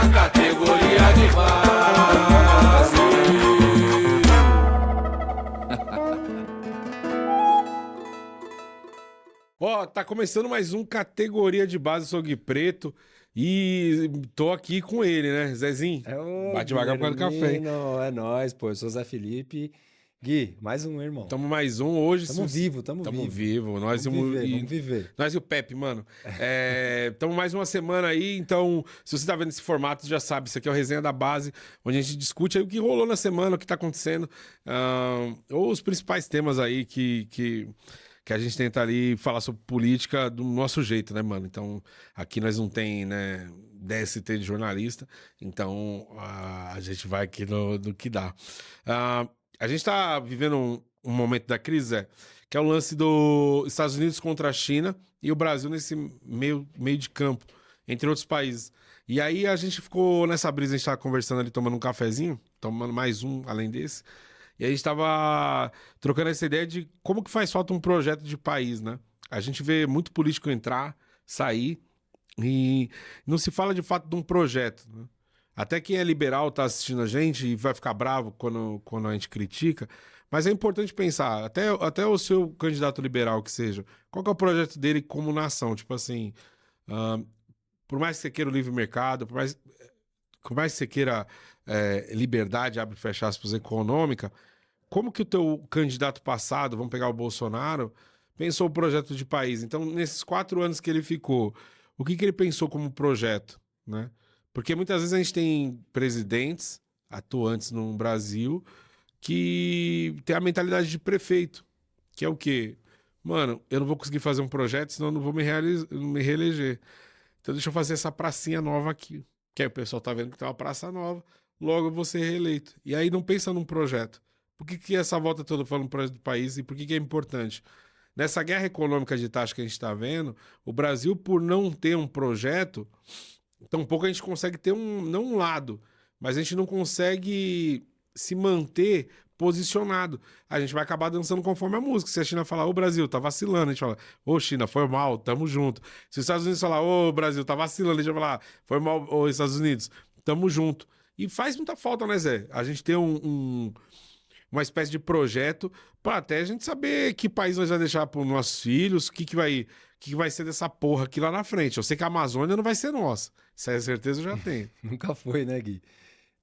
na categoria de base. Ó, tá começando mais um Categoria de Base, sou Gui Preto e tô aqui com ele, né, Zezinho? É o Bate devagar por causa do café, hein? Guilhermino, é nóis, pô. Eu sou o Zé Felipe. Gui, mais um, irmão. Tamo mais um hoje. Tamo vivo, tamo Tamo vivo. vivo. Nós Vamos viver. Nós e o Pepe, mano. Tamo mais uma semana aí, então, se você tá vendo esse formato, você já sabe, isso aqui é o Resenha da Base, onde a gente discute aí o que rolou na semana, o que tá acontecendo, ou os principais temas aí que a gente tenta ali falar sobre política do nosso jeito, né, mano? Então, aqui nós não tem, né, DST de jornalista, então a gente vai aqui no que dá. A gente tá vivendo um momento da crise, Zé, que é o lance dos Estados Unidos contra a China e o Brasil nesse meio de campo, entre outros países. E aí a gente ficou nessa brisa, a gente tava conversando ali, tomando um cafezinho, tomando mais um além desse. E a gente tava trocando essa ideia de como que faz falta um projeto de país, né? A gente vê muito político entrar, sair, e não se fala de fato de um projeto, né? Até quem é liberal tá assistindo a gente e vai ficar bravo quando a gente critica, mas é importante pensar, até o seu candidato liberal que seja, qual que é o projeto dele como nação? Tipo assim, ah, por mais que você queira o livre mercado, por mais que você queira liberdade, abre e fecha aspas, econômica, como que o teu candidato passado, vamos pegar o Bolsonaro, pensou o projeto de país? Então, nesses 4 anos que ele ficou, o que ele pensou como projeto, né? Porque muitas vezes a gente tem presidentes atuantes no Brasil que tem a mentalidade de prefeito, que é o quê? Mano, eu não vou conseguir fazer um projeto, senão eu não vou me reeleger. Então deixa eu fazer essa pracinha nova aqui. Que aí o pessoal tá vendo que tem uma praça nova, logo eu vou ser reeleito. E aí não pensa num projeto. Por que essa volta toda falando projeto do país e por que é importante? Nessa guerra econômica de taxa que a gente está vendo, o Brasil, por não ter um projeto, tampouco a gente consegue ter não um lado, mas a gente não consegue se manter posicionado. A gente vai acabar dançando conforme a música. Se a China falar, ô Brasil, tá vacilando, a gente fala, ô China, foi mal, tamo junto. Se os Estados Unidos falar, ô Brasil, tá vacilando, a gente vai falar, foi mal, ô Estados Unidos, tamo junto. E faz muita falta, né, Zé? A gente ter uma espécie de projeto para até a gente saber que país nós vamos deixar para os nossos filhos, o que vai ser dessa porra aqui lá na frente. Eu sei que a Amazônia não vai ser nossa. Essa certeza eu já tenho. Nunca foi, né, Gui?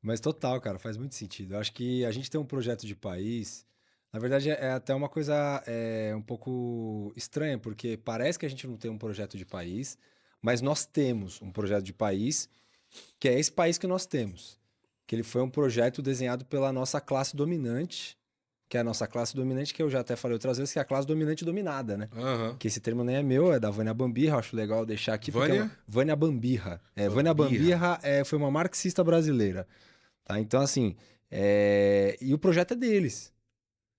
Mas total, cara, faz muito sentido. Eu acho que a gente tem um projeto de país. Na verdade, é até uma coisa um pouco estranha, porque parece que a gente não tem um projeto de país, mas nós temos um projeto de país, que é esse país que nós temos. Que ele foi um projeto desenhado pela nossa classe dominante, que é a nossa classe dominante, que eu já até falei outras vezes, que é a classe dominante dominada, né? Aham. Que esse termo nem é meu, é da Vânia Bambirra, eu acho legal deixar aqui. Porque Vânia? Vânia Bambirra. Vânia Bambirra foi uma marxista brasileira. Tá? Então, assim, e o projeto é deles.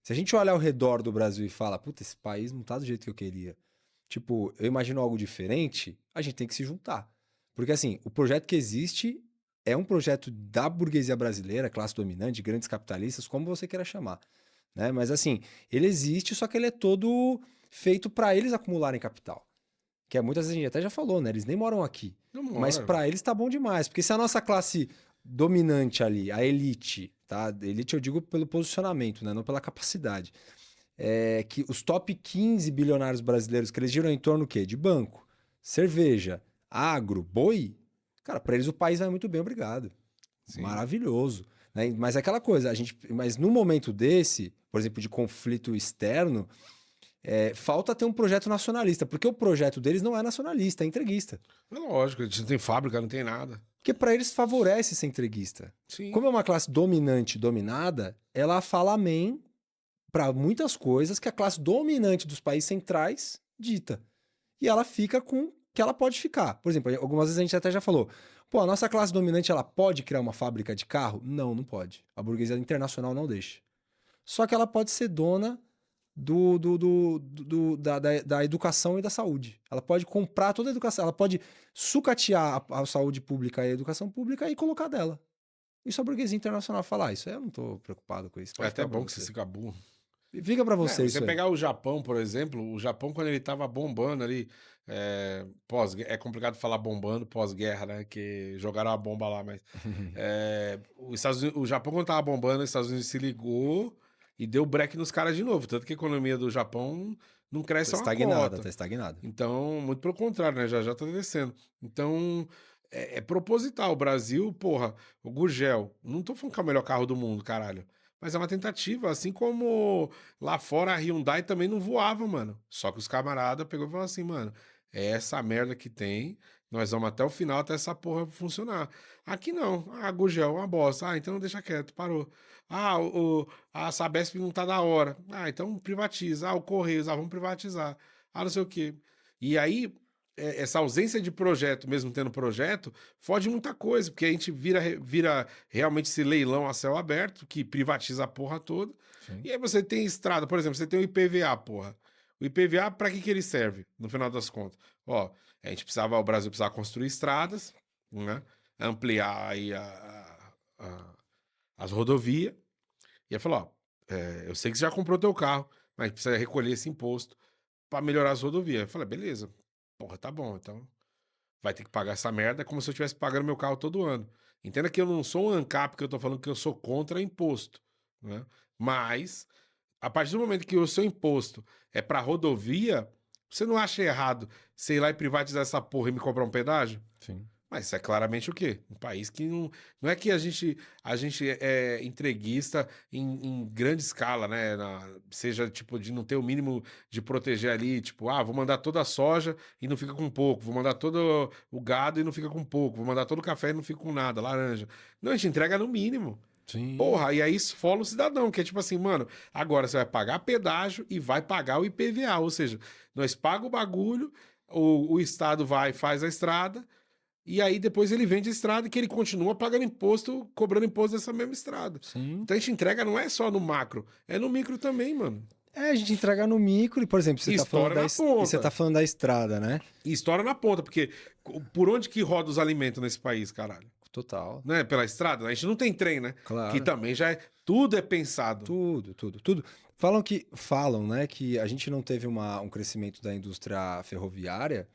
Se a gente olhar ao redor do Brasil e fala, puta, esse país não tá do jeito que eu queria. Tipo, eu imagino algo diferente, a gente tem que se juntar. Porque, assim, o projeto que existe é um projeto da burguesia brasileira, classe dominante, grandes capitalistas, como você queira chamar. Né? Mas, assim, ele existe, só que ele é todo feito para eles acumularem capital. Que muitas vezes a gente até já falou, né? Eles nem moram aqui. Não Mas mora. para eles tá bom demais. Porque se a nossa classe dominante ali, a elite, tá? Elite eu digo pelo posicionamento, né? Não pela capacidade. Que os top 15 bilionários brasileiros que eles giram em torno do quê? De banco, cerveja, agro, boi. Cara, para eles o país vai muito bem, obrigado. Sim. Maravilhoso. Né? Mas é aquela coisa, mas no momento desse, por exemplo, de conflito externo, falta ter um projeto nacionalista, porque o projeto deles não é nacionalista, é entreguista. É lógico, a gente não tem fábrica, não tem nada. Porque para eles favorece ser entreguista. Sim. Como é uma classe dominante, dominada, ela fala amém para muitas coisas que a classe dominante dos países centrais dita. E ela fica com o que ela pode ficar. Por exemplo, algumas vezes a gente até já falou, pô, a nossa classe dominante, ela pode criar uma fábrica de carro? Não, não pode. A burguesia internacional não deixa. Só que ela pode ser dona da educação e da saúde. Ela pode comprar toda a educação, ela pode sucatear a saúde pública e a educação pública e colocar dela. Isso a burguesia internacional fala, isso aí eu não tô preocupado com isso. É até bom que você fica burro. Fica pra você Você isso aí. pegar o Japão, por exemplo, o Japão, quando ele tava bombando ali, pós, é complicado falar bombando pós-guerra, né? Que jogaram a bomba lá, mas. O Japão, quando tava bombando, os Estados Unidos se ligou e deu break nos caras de novo. Tanto que a economia do Japão não cresce Tá uma estagnada, cota. tá estagnada. Então, muito pelo contrário, né? Já tá descendo. Então, é proposital. O Brasil, porra, o Gurgel, não tô falando que é o melhor carro do mundo, caralho. Mas é uma tentativa, assim como lá fora a Hyundai também não voava, mano. Só que os camaradas pegou e falou assim, mano, é essa merda que tem, nós vamos até o final até essa porra funcionar. Aqui não, a Gurgel é uma bosta. Ah, então deixa quieto, parou. Ah, a Sabesp não tá da hora. Ah, então privatiza. Ah, o Correios, vamos privatizar. Ah, não sei o quê. E aí, essa ausência de projeto, mesmo tendo projeto, fode muita coisa, porque a gente vira realmente esse leilão a céu aberto, que privatiza a porra toda. Sim. E aí você tem estrada, por exemplo, você tem o IPVA, porra. O IPVA, pra que ele serve, no final das contas? Ó, o Brasil precisava construir estradas, né? Ampliar aí as rodovias. E aí falou, ó, eu sei que você já comprou teu carro, mas precisa recolher esse imposto pra melhorar as rodovias. Eu falei, beleza, porra, tá bom, então vai ter que pagar essa merda como se eu estivesse pagando meu carro todo ano. Entenda que eu não sou um ANCAP, que eu tô falando que eu sou contra imposto, né? Mas, a partir do momento que o seu imposto é pra rodovia, você não acha errado você ir lá e privatizar essa porra e me cobrar um pedágio? Sim. Mas isso é claramente o quê? Um país que não é que a gente é entreguista em grande escala, né? Seja tipo de não ter o mínimo de proteger ali, tipo, vou mandar toda a soja e não fica com pouco, vou mandar todo o gado e não fica com pouco, vou mandar todo o café e não fica com nada, laranja. Não, a gente entrega no mínimo. Sim. Porra, e aí esfola o cidadão, que é tipo assim, mano, agora você vai pagar pedágio e vai pagar o IPVA, ou seja, nós pagamos o bagulho, o Estado vai e faz a estrada. E aí depois ele vende a estrada que ele continua pagando imposto, cobrando imposto dessa mesma estrada. Sim. Então a gente entrega não é só no macro, é no micro também, mano. A gente entrega no micro e, por exemplo, você tá falando você tá falando da estrada, né? E estoura na ponta, porque por onde que roda os alimentos nesse país, caralho? Total. Né? Pela estrada? A gente não tem trem, né? Claro. Que também já é... Tudo é pensado. Tudo. Falam, né, que a gente não teve um crescimento da indústria ferroviária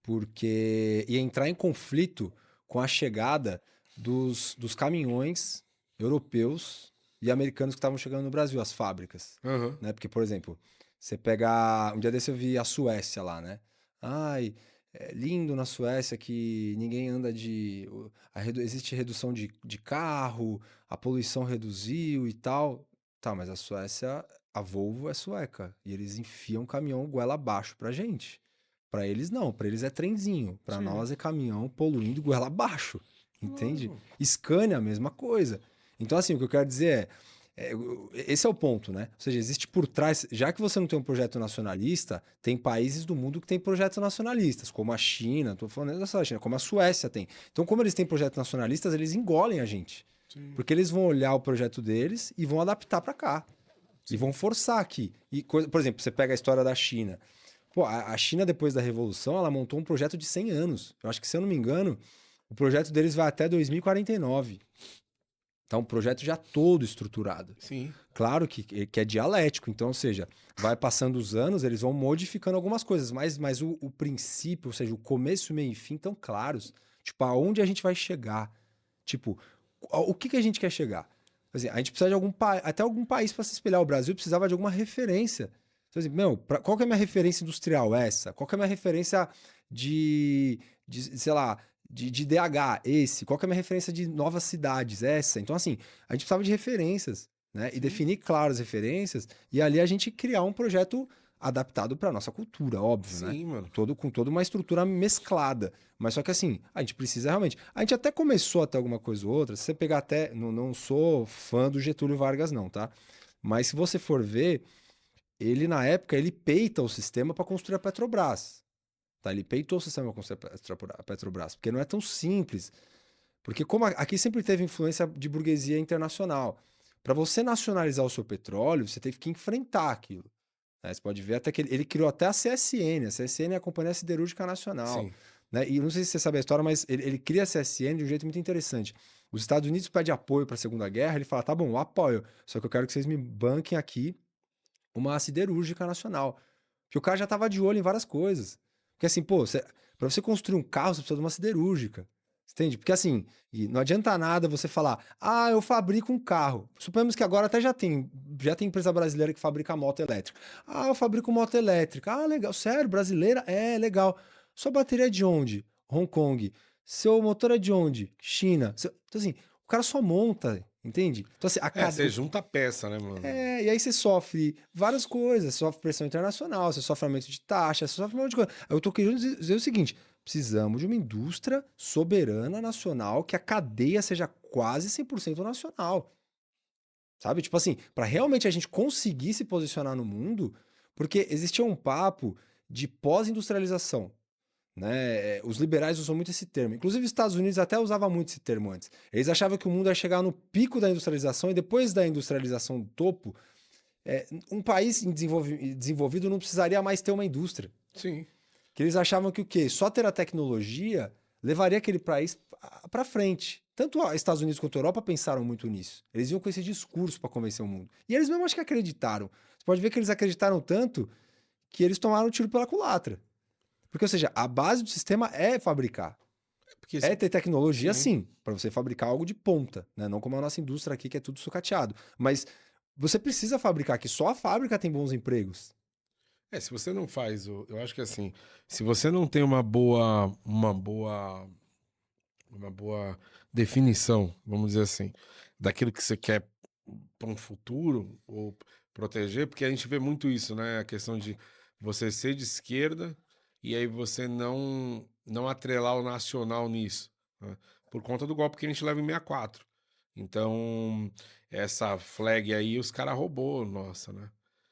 porque ia entrar em conflito com a chegada dos caminhões europeus e americanos que estavam chegando no Brasil, as fábricas. Uhum. Né? Porque, por exemplo, você pega... Um dia desse eu vi a Suécia lá, né? Ai, é lindo na Suécia que ninguém anda existe redução de carro, a poluição reduziu e tal. Tá, mas a Suécia, a Volvo é sueca. E eles enfiam caminhão goela abaixo pra gente. Pra eles não, pra eles é trenzinho. Pra nós é caminhão poluindo goela abaixo. Entende? Scania, a mesma coisa. Então, assim, o que eu quero dizer esse é o ponto, né? Ou seja, existe por trás, já que você não tem um projeto nacionalista, tem países do mundo que têm projetos nacionalistas, como a China, tô falando só da China, como a Suécia tem. Então, como eles têm projetos nacionalistas, eles engolem a gente. Sim. Porque eles vão olhar o projeto deles e vão adaptar para cá. Sim. E vão forçar aqui. Por exemplo, você pega a história da China. Pô, a China, depois da Revolução, ela montou um projeto de 100 anos. Eu acho que, se eu não me engano, o projeto deles vai até 2049. Tá um projeto já todo estruturado. Sim. Claro que é dialético. Então, ou seja, vai passando os anos, eles vão modificando algumas coisas. Mas o princípio, ou seja, o começo, meio e fim, estão claros. Tipo, aonde a gente vai chegar. Tipo, o que a gente quer chegar? Assim, a gente precisa de até algum país para se espelhar. O Brasil precisava de alguma referência. Então, assim, qual que é a minha referência industrial? Essa. Qual que é a minha referência sei lá, de DH? Esse. Qual que é a minha referência de novas cidades? Essa. Então, assim, a gente precisava de referências, né? Sim. E definir claras referências e ali a gente criar um projeto adaptado para nossa cultura, óbvio, né? Sim, mano. Com toda uma estrutura mesclada. Mas só que assim, a gente precisa realmente... A gente até começou até alguma coisa ou outra. Se você pegar até... Não sou fã do Getúlio Vargas, não, tá? Mas se você for ver, ele, na época, ele peita o sistema para construir a Petrobras. Tá? Ele peitou o sistema para construir a Petrobras. Porque não é tão simples. Porque como aqui sempre teve influência de burguesia internacional. Para você nacionalizar o seu petróleo, você teve que enfrentar aquilo. Você pode ver até que ele criou até a CSN. A CSN é a Companhia Siderúrgica Nacional. Sim. Né? E não sei se você sabe a história, mas ele cria a CSN de um jeito muito interessante. Os Estados Unidos pedem apoio para a Segunda Guerra, ele fala, tá bom, eu apoio, só que eu quero que vocês me banquem aqui uma siderúrgica nacional. Porque o cara já tava de olho em várias coisas. Porque assim, pô, pra você construir um carro, você precisa de uma siderúrgica. Entende? Porque assim, não adianta nada você falar, eu fabrico um carro. Suponhamos que agora até já tem empresa brasileira que fabrica moto elétrica. Eu fabrico moto elétrica. Legal. Sério, brasileira? É, legal. Sua bateria é de onde? Hong Kong. Seu motor é de onde? China. Então assim, o cara só monta, entende? Então assim, Você junta a peça, né, mano? e aí você sofre várias coisas. Você sofre pressão internacional, você sofre aumento de taxa, você sofre um monte de coisa. Eu tô querendo dizer o seguinte, precisamos de uma indústria soberana nacional, que a cadeia seja quase 100% nacional. Sabe? Tipo assim, para realmente a gente conseguir se posicionar no mundo, porque existia um papo de pós-industrialização. Né? Os liberais usam muito esse termo. Inclusive, os Estados Unidos até usava muito esse termo antes. Eles achavam que o mundo ia chegar no pico da industrialização e depois da industrialização do topo, um país desenvolvido não precisaria mais ter uma indústria. Sim. Que eles achavam que o quê? Só ter a tecnologia levaria aquele país para frente. Tanto os Estados Unidos quanto a Europa pensaram muito nisso. Eles iam com esse discurso para convencer o mundo. E eles mesmo acho que acreditaram. Você pode ver que eles acreditaram tanto que eles tomaram o tiro pela culatra. Porque, ou seja, a base do sistema é fabricar. Porque ter tecnologia, sim, para você fabricar algo de ponta, né? Não como a nossa indústria aqui, que é tudo sucateado. Mas você precisa fabricar, que só a fábrica tem bons empregos. Se você não faz, eu acho que assim, se você não tem uma boa definição, vamos dizer assim, daquilo que você quer para um futuro ou proteger, porque a gente vê muito isso, né? A questão de você ser de esquerda e aí você não atrelar o nacional nisso, né? Por conta do golpe que a gente leva em 64. Então, essa flag aí os caras roubou, nossa, né?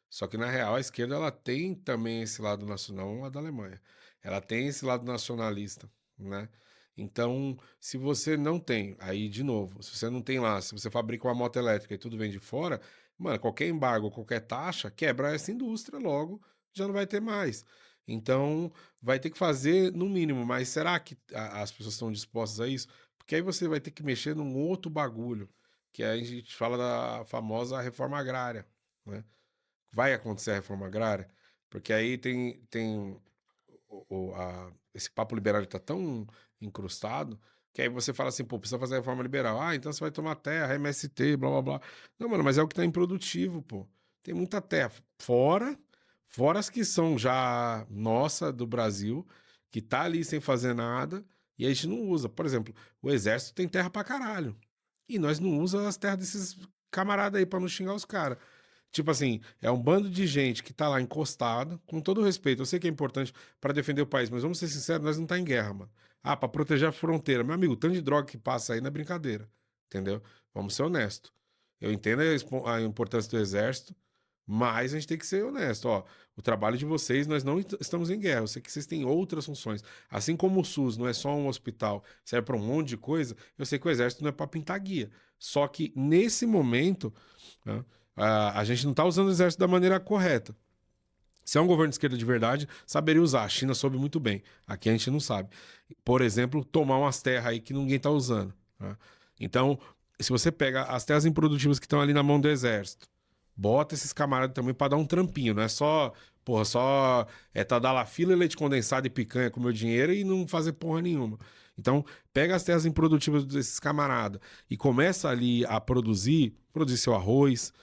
Só que, na real, a esquerda ela tem também esse lado nacional, a da Alemanha. Ela tem esse lado nacionalista, né? Então, se você não tem, aí, de novo, se você não tem lá, se você fabrica uma moto elétrica e tudo vem de fora, mano, qualquer embargo, qualquer taxa, quebra essa indústria logo, já não vai ter mais. Então, vai ter que fazer no mínimo, mas será que as pessoas estão dispostas a isso? Porque aí você vai ter que mexer num outro bagulho, que aí a gente fala da famosa reforma agrária, né? Vai acontecer a reforma agrária, porque aí tem esse papo liberal está tão incrustado que aí você fala assim, pô, precisa fazer a reforma liberal. Então você vai tomar terra, MST, blá blá blá. Não, mano, mas é o que tá improdutivo, pô. Tem muita terra. Fora as que são já nossa do Brasil, que tá ali sem fazer nada e a gente não usa. Por exemplo, o exército tem terra pra caralho. E nós não usamos as terras desses camaradas aí pra não xingar os caras. Tipo assim, é um bando de gente que tá lá encostado, com todo o respeito. Eu sei que é importante para defender o país, mas vamos ser sinceros, nós não tá em guerra, mano. Pra proteger a fronteira. Meu amigo, o tanto de droga que passa aí não é brincadeira. Entendeu? Vamos ser honestos. Eu entendo a importância do exército, mas a gente tem que ser honesto. Ó, o trabalho de vocês, nós não estamos em guerra. Eu sei que vocês têm outras funções. Assim como o SUS não é só um hospital, serve para um monte de coisa, eu sei que o exército não é para pintar guia. Só que nesse momento, né, a gente não está usando o exército da maneira correta. Se é um governo de esquerda de verdade, saberia usar. A China soube muito bem. Aqui a gente não sabe. Por exemplo, tomar umas terras aí que ninguém está usando. Né? Então, se você pega as terras improdutivas que estão ali na mão do exército, bota esses camaradas também para dar um trampinho. Não é só, porra, tá dar lá fila, leite condensado e picanha com meu dinheiro e não fazer porra nenhuma. Então, pega as terras improdutivas desses camaradas e começa ali a produzir seu arroz,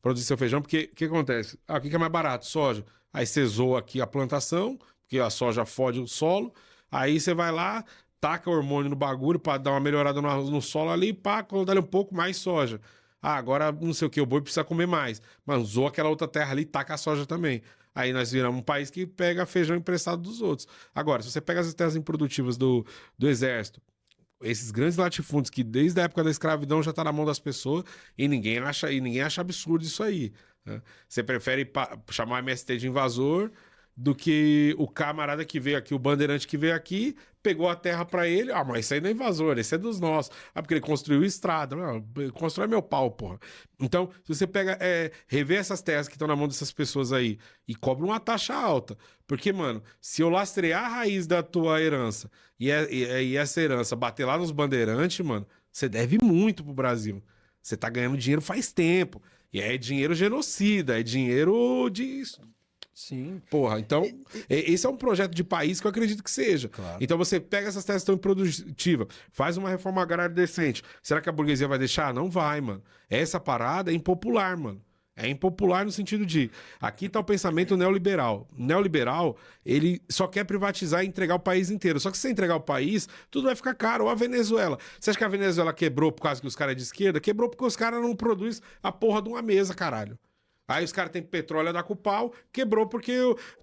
produzir seu feijão, porque o que acontece? O que é mais barato? Soja. Aí você zoa aqui a plantação, porque a soja fode o solo, aí você vai lá, taca hormônio no bagulho para dar uma melhorada no solo ali, pá, quando dá um pouco mais soja. Agora não sei o que, o boi precisa comer mais. Mano, zoa aquela outra terra ali e taca a soja também. Aí nós viramos um país que pega feijão emprestado dos outros. Agora, se você pega as terras improdutivas do exército, esses grandes latifúndios que desde a época da escravidão já tá na mão das pessoas e ninguém acha absurdo isso aí. Né? Você prefere chamar o MST de invasor do que o camarada que veio aqui, o bandeirante que veio aqui, pegou a terra pra ele. Mas isso aí não é invasor, esse é dos nossos. Porque ele construiu estrada. Não, constrói meu pau, porra. Então, se você pega, rever essas terras que estão na mão dessas pessoas aí e cobra uma taxa alta. Porque, mano, se eu lastrear a raiz da tua herança e essa herança bater lá nos bandeirantes, mano, você deve muito pro Brasil. Você tá ganhando dinheiro faz tempo. E é dinheiro genocida, é dinheiro de... Sim. Porra, então, esse é um projeto de país que eu acredito que seja. Claro. Então você pega essas terras tão improdutivas, faz uma reforma agrária decente. Será que a burguesia vai deixar? Não vai, mano. Essa parada é impopular, mano. É impopular no sentido de... Aqui tá o pensamento neoliberal. O neoliberal, ele só quer privatizar e entregar o país inteiro. Só que se você entregar o país, tudo vai ficar caro. Ou a Venezuela. Você acha que a Venezuela quebrou por causa que os caras é de esquerda? Quebrou porque os caras não produzem a porra de uma mesa, caralho. Aí os caras têm petróleo a dar com o pau, quebrou porque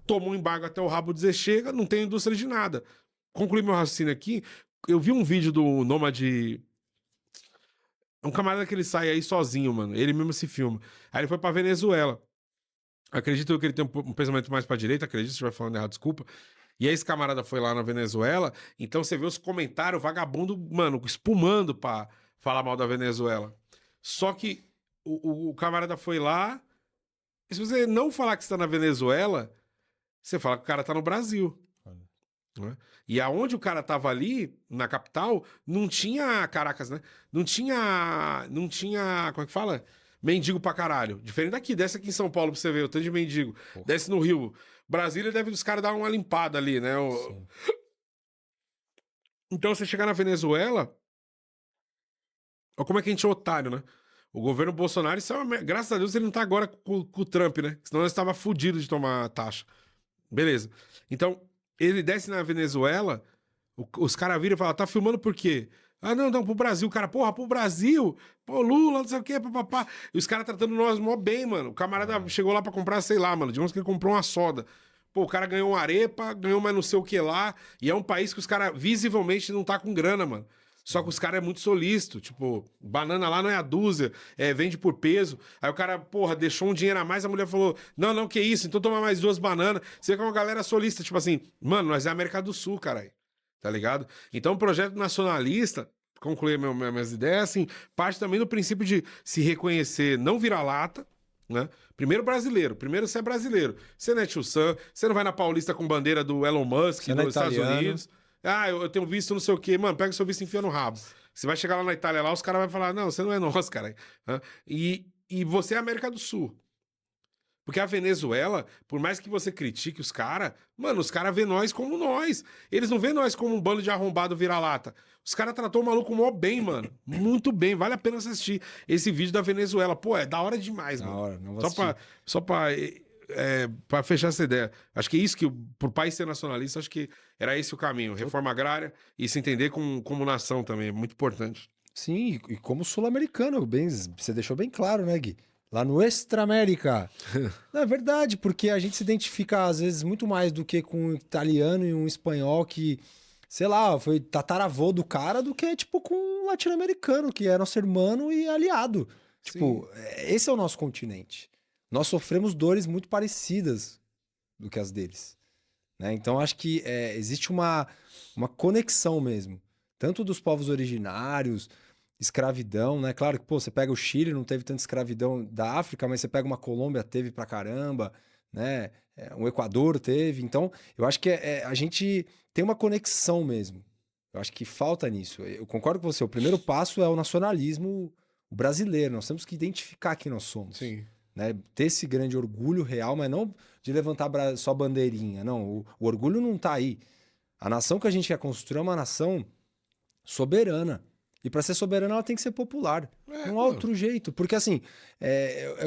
tomou um embargo até o rabo dizer chega, não tem indústria de nada. Concluí meu raciocínio aqui, eu vi um vídeo do Nômade... Um camarada que ele sai aí sozinho, mano. Ele mesmo se filma. Aí ele foi pra Venezuela. Acredito que ele tem um pensamento mais pra direita, acredito, se estiver falando errado, desculpa. E aí esse camarada foi lá na Venezuela, então você vê os comentários vagabundo, mano, espumando pra falar mal da Venezuela. Só que o camarada foi lá, e se você não falar que você tá na Venezuela, você fala que o cara tá no Brasil. Né? E aonde o cara tava ali, na capital, não tinha Caracas, né? Não tinha, como é que fala? Mendigo pra caralho. Diferente daqui, desce aqui em São Paulo pra você ver, o tanto de mendigo. Porra. Desce no Rio. Brasília deve os caras dar uma limpada ali, né? Então você chegar na Venezuela, olha como é que a gente é otário, né? O governo Bolsonaro, isso é graças a Deus ele não tá agora com o Trump, né? Senão nós estava fudido de tomar taxa. Beleza. Então, ele desce na Venezuela, os caras viram e falam, tá filmando por quê? Ah, não, pro Brasil. O cara, porra, pro Brasil? Pô, Lula, não sei o quê, papapá. E os caras tratando nós mó bem, mano. O camarada chegou lá pra comprar, sei lá, mano, digamos que ele comprou uma soda. Pô, o cara ganhou uma arepa, ganhou mais não sei o que lá. E é um país que os caras visivelmente não tá com grana, mano. Só que os caras é muito solícito, tipo, banana lá não é a dúzia, vende por peso. Aí o cara, porra, deixou um dinheiro a mais, a mulher falou, não, que isso, então toma mais 2 bananas. Você vê que é uma galera solista, tipo assim, mano, nós é América do Sul, caralho, tá ligado? Então o projeto nacionalista, concluir minhas ideias, assim, parte também do princípio de se reconhecer, não vira-lata, né? Primeiro brasileiro, primeiro você é brasileiro. Você não é tio Sam, você não vai na Paulista com bandeira do Elon Musk, você dos Estados Unidos. Ah, eu tenho visto não sei o quê. Mano, pega o seu visto e enfia no rabo. Você vai chegar lá na Itália, lá os caras vão falar, não, você não é nosso, cara. E você é América do Sul. Porque a Venezuela, por mais que você critique os caras, mano, os caras vê nós como nós. Eles não vê nós como um bando de arrombado vira-lata. Os caras tratou o maluco mó bem, mano. Muito bem. Vale a pena assistir esse vídeo da Venezuela. Pô, é da hora demais, mano. Da hora, não vou assistir. Só pra fechar essa ideia. Acho que é isso que, por país ser nacionalista, acho que era esse o caminho. Reforma agrária e se entender como nação também. É muito importante. Sim, e como sul-americano, você deixou bem claro, né, Gui? Lá no Extra América. Não, é verdade, porque a gente se identifica, às vezes, muito mais do que com um italiano e um espanhol que, sei lá, foi tataravô do cara, do que, tipo, com um latino-americano, que é nosso irmão e aliado. Sim. Tipo, esse é o nosso continente. Nós sofremos dores muito parecidas do que as deles. Né? Então, acho que existe uma conexão mesmo. Tanto dos povos originários, escravidão, né? Claro que, pô, você pega o Chile, não teve tanta escravidão da África, mas você pega uma Colômbia, teve pra caramba, né? Um Equador teve. Então, eu acho que a gente tem uma conexão mesmo. Eu acho que falta nisso. Eu concordo com você. O primeiro passo é o nacionalismo brasileiro. Nós temos que identificar quem nós somos. Sim. Né? Ter esse grande orgulho real, mas não de levantar só bandeirinha. Não, o orgulho não tá aí. A nação que a gente quer construir é uma nação soberana. E para ser soberana, ela tem que ser popular. Não há outro jeito. Porque, assim,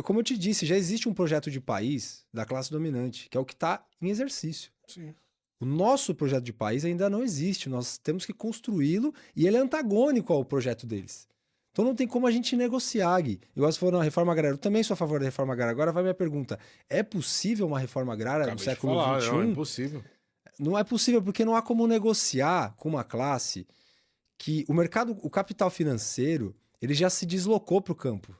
como eu te disse, já existe um projeto de país da classe dominante, que é o que está em exercício. Sim. O nosso projeto de país ainda não existe. Nós temos que construí-lo e ele é antagônico ao projeto deles. Então não tem como a gente negociar, Gui. Igual você falou na reforma agrária. Eu também sou a favor da reforma agrária. Agora vai minha pergunta. É possível uma reforma agrária no século XXI? Não, é impossível. Não é possível porque não há como negociar com uma classe que o capital financeiro, ele já se deslocou para o campo.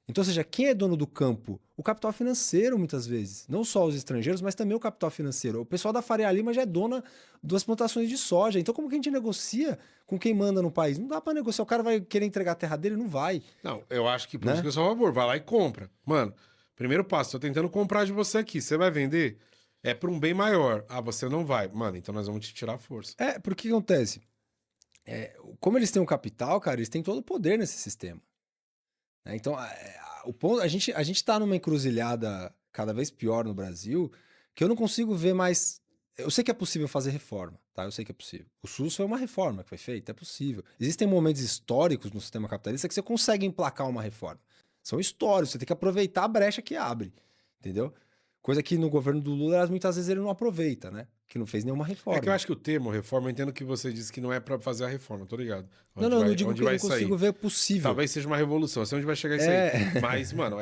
Então, ou seja, quem é dono do campo? O capital financeiro, muitas vezes. Não só os estrangeiros, mas também o capital financeiro. O pessoal da Faria Lima já é dona das plantações de soja. Então, como que a gente negocia com quem manda no país? Não dá para negociar. O cara vai querer entregar a terra dele? Não vai. Não, eu acho que por isso que eu sou a favor. Vai lá e compra. Mano, primeiro passo, tô tentando comprar de você aqui. Você vai vender? É para um bem maior. Ah, você não vai. Mano, então nós vamos te tirar a força. Porque o que acontece? Como eles têm um capital, cara, eles têm todo o poder nesse sistema. Então, o ponto, a gente tá numa encruzilhada cada vez pior no Brasil, que eu não consigo ver mais. Eu sei que é possível fazer reforma, tá? Eu sei que é possível. O SUS foi uma reforma que foi feita, é possível. Existem momentos históricos no sistema capitalista que você consegue emplacar uma reforma. São históricos, você tem que aproveitar a brecha que abre, entendeu? Coisa que no governo do Lula, muitas vezes ele não aproveita, né? Que não fez nenhuma reforma. É que eu acho que o termo reforma, eu entendo que você disse que não é pra fazer a reforma, tô ligado. Não, não, não digo que eu não consigo ver possível. Talvez seja uma revolução, assim onde vai chegar isso aí. Mas, mano,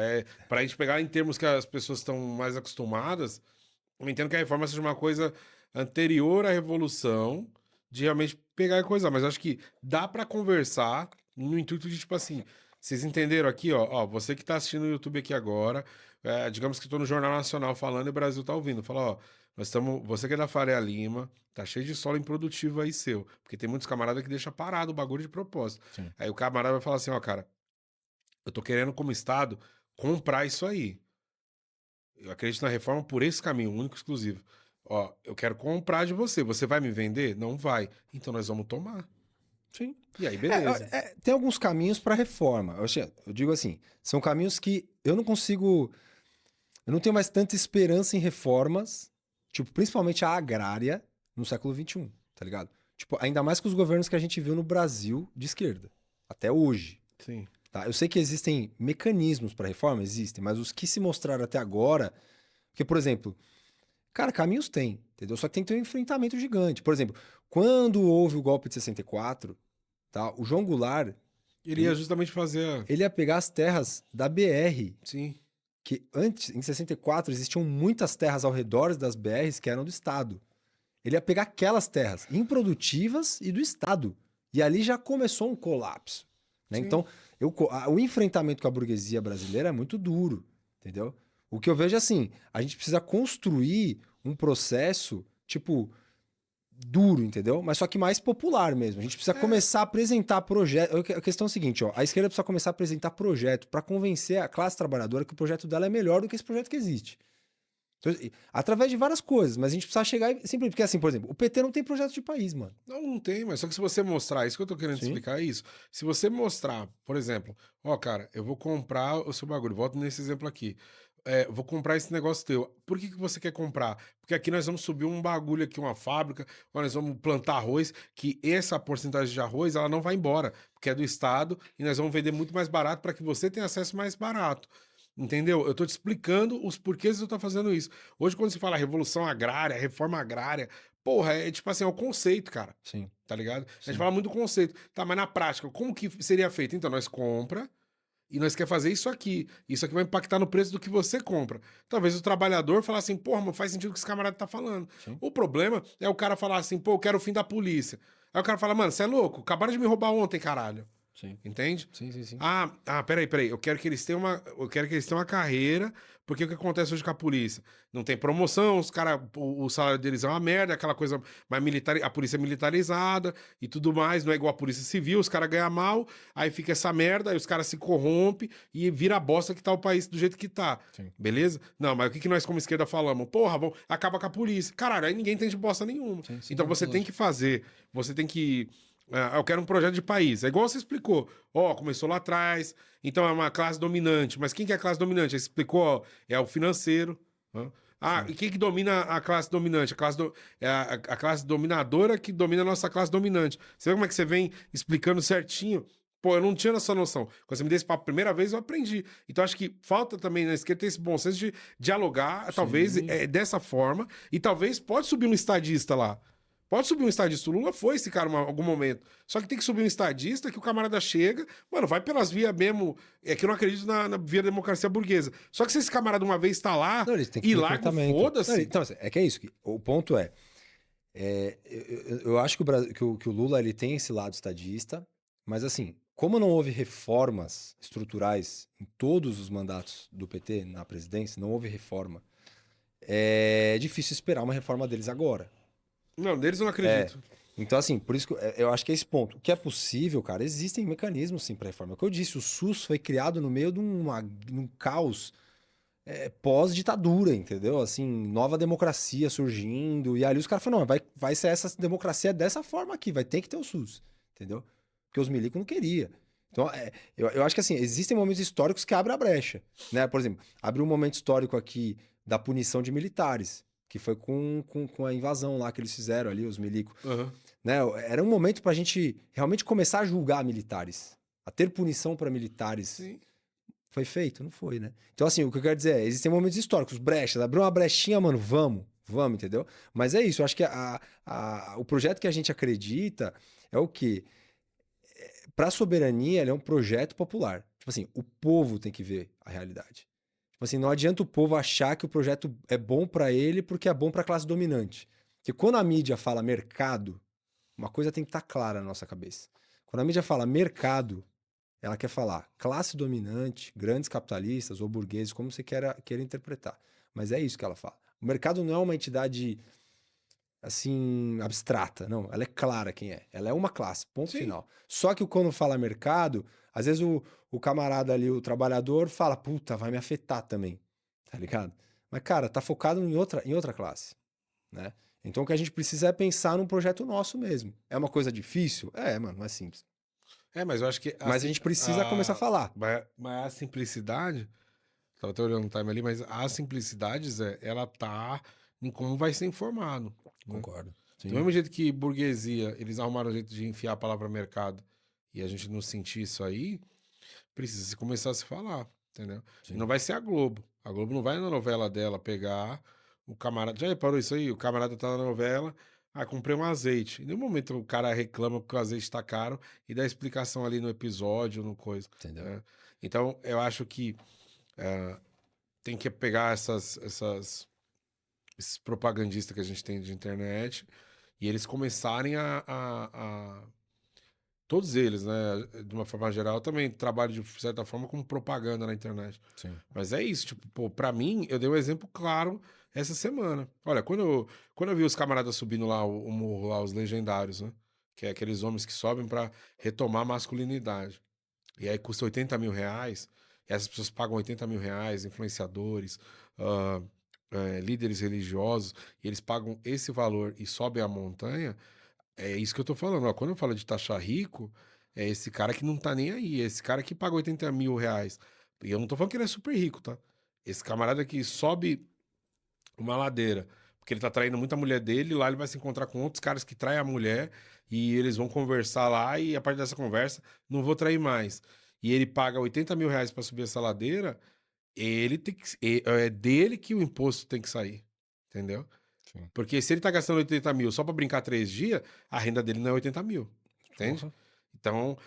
pra gente pegar em termos que as pessoas estão mais acostumadas, eu entendo que a reforma seja uma coisa anterior à revolução, de realmente pegar e coisar. Mas eu acho que dá pra conversar no intuito de, tipo assim, vocês entenderam aqui, ó, você que tá assistindo no YouTube aqui agora, digamos que eu tô no Jornal Nacional falando e o Brasil tá ouvindo, fala, ó, você que é da Faria Lima, tá cheio de solo improdutivo aí seu, porque tem muitos camaradas que deixam parado o bagulho de propósito. Sim. Aí o camarada vai falar assim, ó, cara, eu tô querendo como Estado comprar isso aí. Eu acredito na reforma por esse caminho, único e exclusivo. Ó, eu quero comprar de você. Você vai me vender? Não vai. Então nós vamos tomar. Sim. E aí, beleza. Tem alguns caminhos para reforma. Eu digo assim, são caminhos que eu não consigo. Eu não tenho mais tanta esperança em reformas, tipo, principalmente a agrária, no século XXI, tá ligado? Tipo, ainda mais com os governos que a gente viu no Brasil de esquerda, até hoje. Sim. Tá? Eu sei que existem mecanismos para reforma, existem, mas os que se mostraram até agora. Porque, por exemplo, cara, caminhos tem, entendeu? Só que tem que ter um enfrentamento gigante. Por exemplo, quando houve o golpe de 64, tá? O João Goulart. Ele ia justamente fazer. Ele ia pegar as terras da BR. Sim. Que antes, em 64, existiam muitas terras ao redor das BRs que eram do Estado. Ele ia pegar aquelas terras improdutivas e do Estado. E ali já começou um colapso. Né? Então, o enfrentamento com a burguesia brasileira é muito duro, entendeu? O que eu vejo é assim, a gente precisa construir um processo, tipo, duro, entendeu? Mas só que mais popular mesmo. A gente precisa começar a apresentar projeto. A questão é a seguinte, ó, a esquerda precisa começar a apresentar projeto para convencer a classe trabalhadora que o projeto dela é melhor do que esse projeto que existe. Então, através de várias coisas, mas a gente precisa chegar e sempre porque assim, por exemplo, o PT não tem projeto de país, mano. Não tem, mas só que se você mostrar, isso que eu tô querendo explicar é isso. Se você mostrar, por exemplo, ó, cara, eu vou comprar o seu bagulho, volto nesse exemplo aqui. Vou comprar esse negócio teu. Por que você quer comprar? Porque aqui nós vamos subir um bagulho aqui, uma fábrica, ou nós vamos plantar arroz, que essa porcentagem de arroz, ela não vai embora, porque é do Estado, e nós vamos vender muito mais barato para que você tenha acesso mais barato. Entendeu? Eu tô te explicando os porquês eu tô fazendo isso. Hoje, quando se fala revolução agrária, reforma agrária, porra, é tipo assim, é o conceito, cara. Sim. Tá ligado? A gente fala muito do conceito. Tá, mas na prática, como que seria feito? Então, nós compra e nós quer fazer isso aqui. Isso aqui vai impactar no preço do que você compra. Talvez o trabalhador falar assim, porra, mas faz sentido o que esse camarada tá falando. Sim. O problema é o cara falar assim, pô, eu quero o fim da polícia. Aí o cara fala, mano, você é louco? Acabaram de me roubar ontem, caralho. Sim. Entende? Sim, sim, sim. Peraí. Eu quero que eles tenham uma carreira, porque o que acontece hoje com a polícia? Não tem promoção, os caras, o salário deles é uma merda, aquela coisa mais militar, a polícia é militarizada e tudo mais, não é igual a polícia civil, os caras ganham mal, aí fica essa merda, aí os caras se corrompem e vira a bosta que tá o país do jeito que tá. Sim. Beleza? Não, mas o que nós como esquerda falamos? Porra, acaba com a polícia. Caralho, aí ninguém tem de bosta nenhuma. Sim, então você tem que fazer, você tem que... eu quero um projeto de país. É igual você explicou. Ó, começou lá atrás, então é uma classe dominante. Mas quem que é a classe dominante? Você explicou, ó, é o financeiro. E quem que domina a classe dominante? A classe dominadora que domina a nossa classe dominante. Você vê como é que você vem explicando certinho? Pô, eu não tinha essa noção. Quando você me deu esse papo a primeira vez, eu aprendi. Então, acho que falta também na esquerda ter esse bom senso de dialogar, talvez, dessa forma. E talvez pode subir um estadista lá. Pode subir um estadista. O Lula foi esse cara em algum momento. Só que tem que subir um estadista que o camarada chega, mano, vai pelas vias mesmo. É que eu não acredito na via da democracia burguesa. Só que se esse camarada uma vez tá lá e larga, foda-se. Então, é que é isso. O ponto eu acho que o Lula ele tem esse lado estadista, mas assim, como não houve reformas estruturais em todos os mandatos do PT na presidência, não houve reforma, é difícil esperar uma reforma deles agora. Não, deles eu não acredito. Então, assim, por isso que eu acho que é esse ponto. O que é possível, cara, existem mecanismos, sim, para reforma. O que eu disse, o SUS foi criado no meio de um caos pós-ditadura, entendeu? Assim, nova democracia surgindo. E ali os caras falaram, não, vai ser essa democracia dessa forma aqui, vai ter que ter o SUS, entendeu? Porque os milicos não queriam. Então, eu acho que assim, existem momentos históricos que abrem a brecha, né? Por exemplo, abriu um momento histórico aqui da punição de militares, que foi com a invasão lá que eles fizeram ali, os milicos. Aham. Né? Era um momento pra gente realmente começar a julgar militares, a ter punição para militares. Sim. Foi feito? Não foi, né? Então, assim, o que eu quero dizer é, existem momentos históricos, brechas, abriu uma brechinha, mano, vamos, entendeu? Mas é isso, eu acho que o projeto que a gente acredita é o quê? Para a soberania, ele é um projeto popular. Tipo assim, o povo tem que ver a realidade. Tipo assim, não adianta o povo achar que o projeto é bom para ele porque é bom para a classe dominante. Porque quando a mídia fala mercado, uma coisa tem que estar clara na nossa cabeça. Quando a mídia fala mercado, ela quer falar classe dominante, grandes capitalistas ou burgueses, como você queira interpretar. Mas é isso que ela fala. O mercado não é uma entidade assim, abstrata. Não, ela é clara quem é. Ela é uma classe, ponto Sim. final. Só que quando fala mercado, às vezes o camarada ali, o trabalhador, fala, puta, vai me afetar também. Tá ligado? Mas, cara, tá focado em outra classe, né? Então o que a gente precisa é pensar num projeto nosso mesmo. É uma coisa difícil? É, mano, não é simples. Mas eu acho que Mas a gente precisa começar a falar. Mas a simplicidade, tava até olhando o time ali, mas a simplicidade, Zé, ela tá em como vai ser informado. Né? Concordo. Do mesmo jeito que burguesia, eles arrumaram um jeito de enfiar a palavra mercado e a gente não sentir isso aí, precisa se começar a se falar, entendeu? E não vai ser a Globo. A Globo não vai na novela dela pegar o camarada. Já reparou isso aí? O camarada tá na novela, comprei um azeite. Em nenhum momento o cara reclama porque o azeite tá caro e dá explicação ali no episódio, no coisa. Entendeu? Né? Então, eu acho que tem que pegar esses propagandistas que a gente tem de internet e eles começarem todos eles, né, de uma forma geral, também trabalham de certa forma como propaganda na internet. Sim. Mas é isso, tipo, pô, pra mim, eu dei um exemplo claro essa semana. Olha, quando eu vi os camaradas subindo lá o morro, lá, os legendários, né, que é aqueles homens que sobem pra retomar a masculinidade. E aí custa R$ 80 mil, e essas pessoas pagam R$ 80 mil, influenciadores, ah, líderes religiosos, e eles pagam esse valor e sobem a montanha. É isso que eu tô falando. Ó. Quando eu falo de taxar rico, é esse cara que não tá nem aí. É esse cara que paga R$ 80 mil. E eu não tô falando que ele é super rico, tá? Esse camarada que sobe uma ladeira, porque ele tá traindo muita mulher dele, lá ele vai se encontrar com outros caras que traem a mulher, e eles vão conversar lá, e a partir dessa conversa, não vou trair mais. E ele paga R$ 80 mil pra subir essa ladeira, ele tem que. É dele que o imposto tem que sair. Entendeu? Sim. Porque se ele tá gastando 80 mil só pra brincar 3 dias, a renda dele não é 80 mil. Entende? Porra. Então,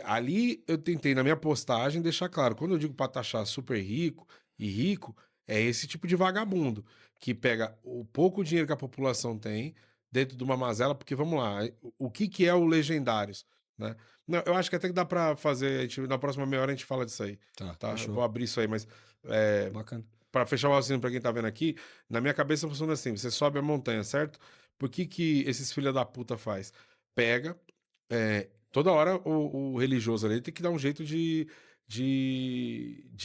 ali eu tentei, na minha postagem, deixar claro. Quando eu digo pra taxar super rico e rico, é esse tipo de vagabundo que pega o pouco dinheiro que a população tem dentro de uma mazela, porque vamos lá, o que é o Legendários, né? Não, eu acho que até que dá pra fazer, na próxima meia hora a gente fala disso aí, tá? Eu Fechou. vou abrir isso aí, mas Bacana. para fechar o raciocínio para quem tá vendo aqui, na minha cabeça funciona assim: você sobe a montanha, certo? Por que esses filha da puta faz? Pega, toda hora o religioso ali tem que dar um jeito de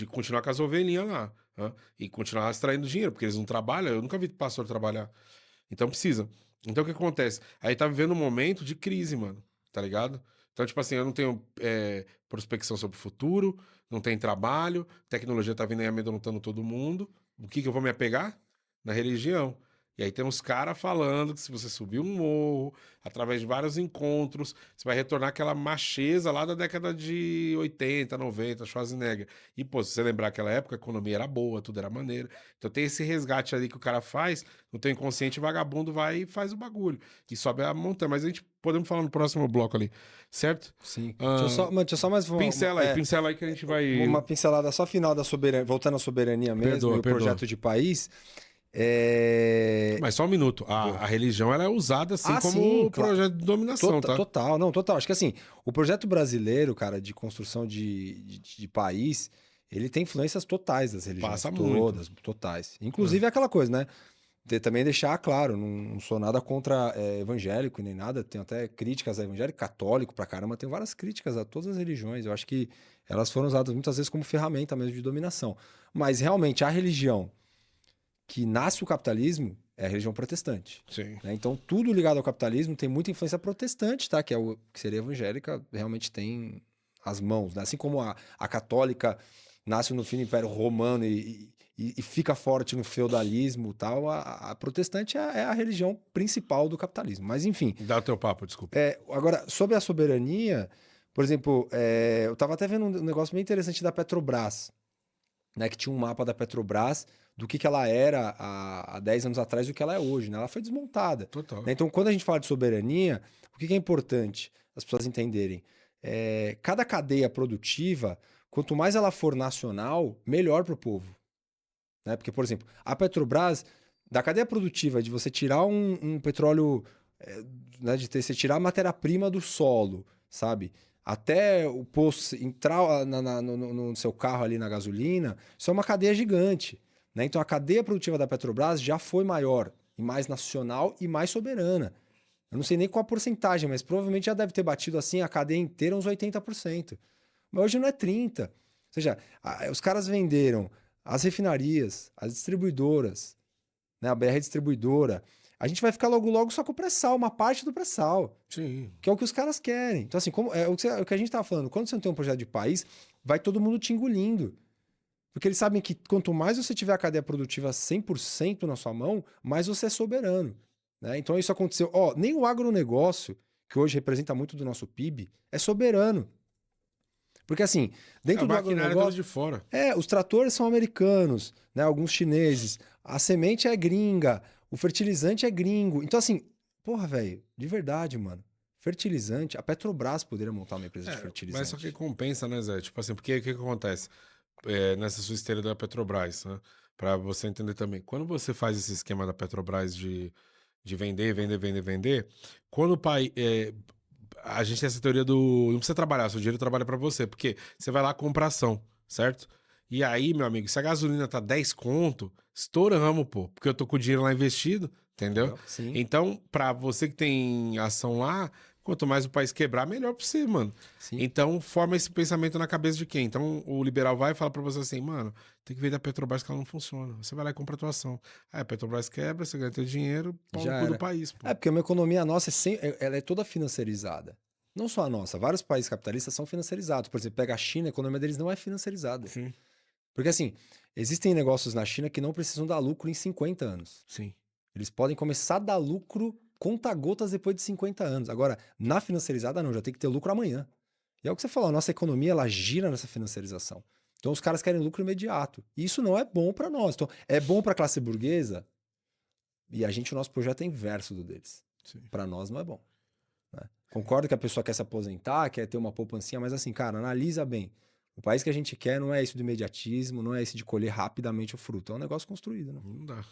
continuar com as ovelhinhas lá, né? E continuar extraindo dinheiro, porque eles não trabalham. Eu nunca vi pastor trabalhar. Então precisa. Então o que acontece? Aí tá vivendo um momento de crise, mano, tá ligado? Então, tipo assim, eu não tenho prospecção sobre o futuro, não tem trabalho, tecnologia tá vindo aí amedrontando todo mundo. O que eu vou me apegar? Na religião. E aí tem uns caras falando que se você subir um morro, através de vários encontros, você vai retornar aquela macheza lá da década de 80, 90, Schwarzenegger. E, pô, se você lembrar aquela época, a economia era boa, tudo era maneiro. Então tem esse resgate ali que o cara faz, no teu inconsciente, vagabundo vai e faz o bagulho. E sobe a montanha. Mas a gente podemos falar no próximo bloco ali, certo? Sim. Ah, Deixa eu só mais pincela aí que a gente vai... uma pincelada só final da soberania, voltando à soberania mesmo, Perdoa, e o perdoa. projeto de país. Mas só um minuto. A religião ela é usada assim como sim, claro. projeto de dominação, tá? Total, não, total. Acho que assim, o projeto brasileiro, cara, de construção de país, ele tem influências totais das religiões. Passa todas, totais. Inclusive aquela coisa, né? Também deixar claro, não sou nada contra evangélico nem nada, tenho até críticas a evangélico, católico pra caramba, tenho várias críticas a todas as religiões. Eu acho que elas foram usadas muitas vezes como ferramenta mesmo de dominação. Mas realmente a religião que nasce o capitalismo é a religião protestante. Sim. Né? Então, tudo ligado ao capitalismo tem muita influência protestante, tá? Que seria evangélica, realmente tem as mãos, né? Assim como a católica nasce no fim do Império Romano e fica forte no feudalismo e tal, a protestante é a religião principal do capitalismo. Mas, enfim. Dá o teu papo, desculpa. Agora, sobre a soberania, por exemplo, eu estava até vendo um negócio bem interessante da Petrobras, né? Que tinha um mapa da Petrobras do que ela era há 10 anos atrás e do que ela é hoje, né? Ela foi desmontada. Total. Né? Então, quando a gente fala de soberania, o que é importante as pessoas entenderem? Cada cadeia produtiva, quanto mais ela for nacional, melhor para o povo. Né? Porque, por exemplo, a Petrobras, da cadeia produtiva, de você tirar um petróleo, né, você tirar a matéria-prima do solo, sabe? Até o posto entrar no seu carro ali na gasolina, isso é uma cadeia gigante. Né? Então, a cadeia produtiva da Petrobras já foi maior, e mais nacional e mais soberana. Eu não sei nem qual a porcentagem, mas provavelmente já deve ter batido assim a cadeia inteira uns 80%. Mas hoje não é 30%. Ou seja, os caras venderam as refinarias, as distribuidoras, né? A BR distribuidora. A gente vai ficar logo só com o pré-sal, uma parte do pré-sal. Sim. Que é o que os caras querem. Então, assim, o que a gente estava falando, quando você não tem um projeto de país, vai todo mundo te engolindo. Porque eles sabem que quanto mais você tiver a cadeia produtiva 100% na sua mão, mais você é soberano. Né? Então isso aconteceu. Nem o agronegócio, que hoje representa muito do nosso PIB, é soberano. Porque assim, dentro do agronegócio... de fora. Os tratores são americanos, né? Alguns chineses. A semente é gringa, o fertilizante é gringo. Então assim, porra, velho, de verdade, mano. Fertilizante, a Petrobras poderia montar uma empresa de fertilizante. Mas só que compensa, né, Zé? Tipo assim, porque o que acontece? Nessa sua esteira da Petrobras, né? Para você entender também. Quando você faz esse esquema da Petrobras de vender, quando o pai... a gente tem essa teoria do... Não precisa trabalhar, seu dinheiro trabalha para você, porque você vai lá comprar ação, certo? E aí, meu amigo, se a gasolina tá 10 conto, estouramos, pô. Porque eu tô com o dinheiro lá investido, entendeu? Sim. Então, para você que tem ação lá... Quanto mais o país quebrar, melhor pra você, mano. Sim. Então, forma esse pensamento na cabeça de quem? Então, o liberal vai e fala pra você assim, mano, tem que ver da Petrobras que ela não funciona. Você vai lá e compra a tua ação. Aí a Petrobras quebra, você ganha teu dinheiro, pau no cu do país, pô. Porque uma economia nossa ela é toda financiarizada. Não só a nossa, vários países capitalistas são financiarizados. Por exemplo, pega a China, a economia deles não é financiarizada. Sim. Porque assim, existem negócios na China que não precisam dar lucro em 50 anos. Sim. Eles podem começar a dar lucro conta-gotas depois de 50 anos. Agora, na financiarizada não, já tem que ter lucro amanhã. E é o que você falou, a nossa economia ela gira nessa financiarização. Então os caras querem lucro imediato. E isso não é bom para nós. Então, é bom para a classe burguesa e o nosso projeto é inverso do deles. Para nós não é bom. Né? Concordo que a pessoa quer se aposentar, quer ter uma poupancinha, mas assim, cara, analisa bem. O país que a gente quer não é esse do imediatismo, não é esse de colher rapidamente o fruto. É um negócio construído, né? Não dá.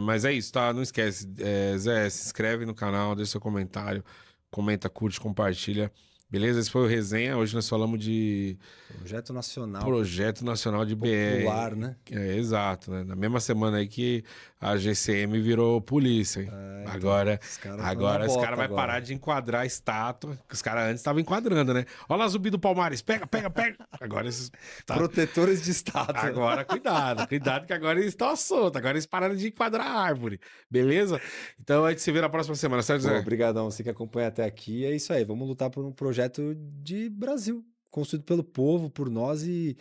Mas é isso, tá? Não esquece. Zé, se inscreve no canal, deixa seu comentário. Comenta, curte, compartilha. Beleza? Esse foi o Resenha. Hoje nós falamos de... Projeto Nacional. Projeto Nacional de BR. Popular, né? Exato, né? Na mesma semana aí que a GCM virou polícia, hein? Então, agora os os caras vão parar de enquadrar a estátua, que os caras antes estavam enquadrando, né? Olha lá, Zumbi do Palmares, pega. Agora esses... Protetores de estátua. Agora, cuidado que agora eles estão soltos, agora eles pararam de enquadrar a árvore, beleza? Então a gente se vê na próxima semana, certo, Zé? Obrigadão, você que acompanha até aqui, é isso aí, vamos lutar por um projeto de Brasil, construído pelo povo, por nós e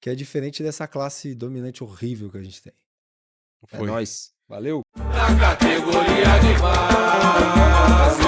que é diferente dessa classe dominante horrível que a gente tem. É nóis. Valeu! Na categoria de base.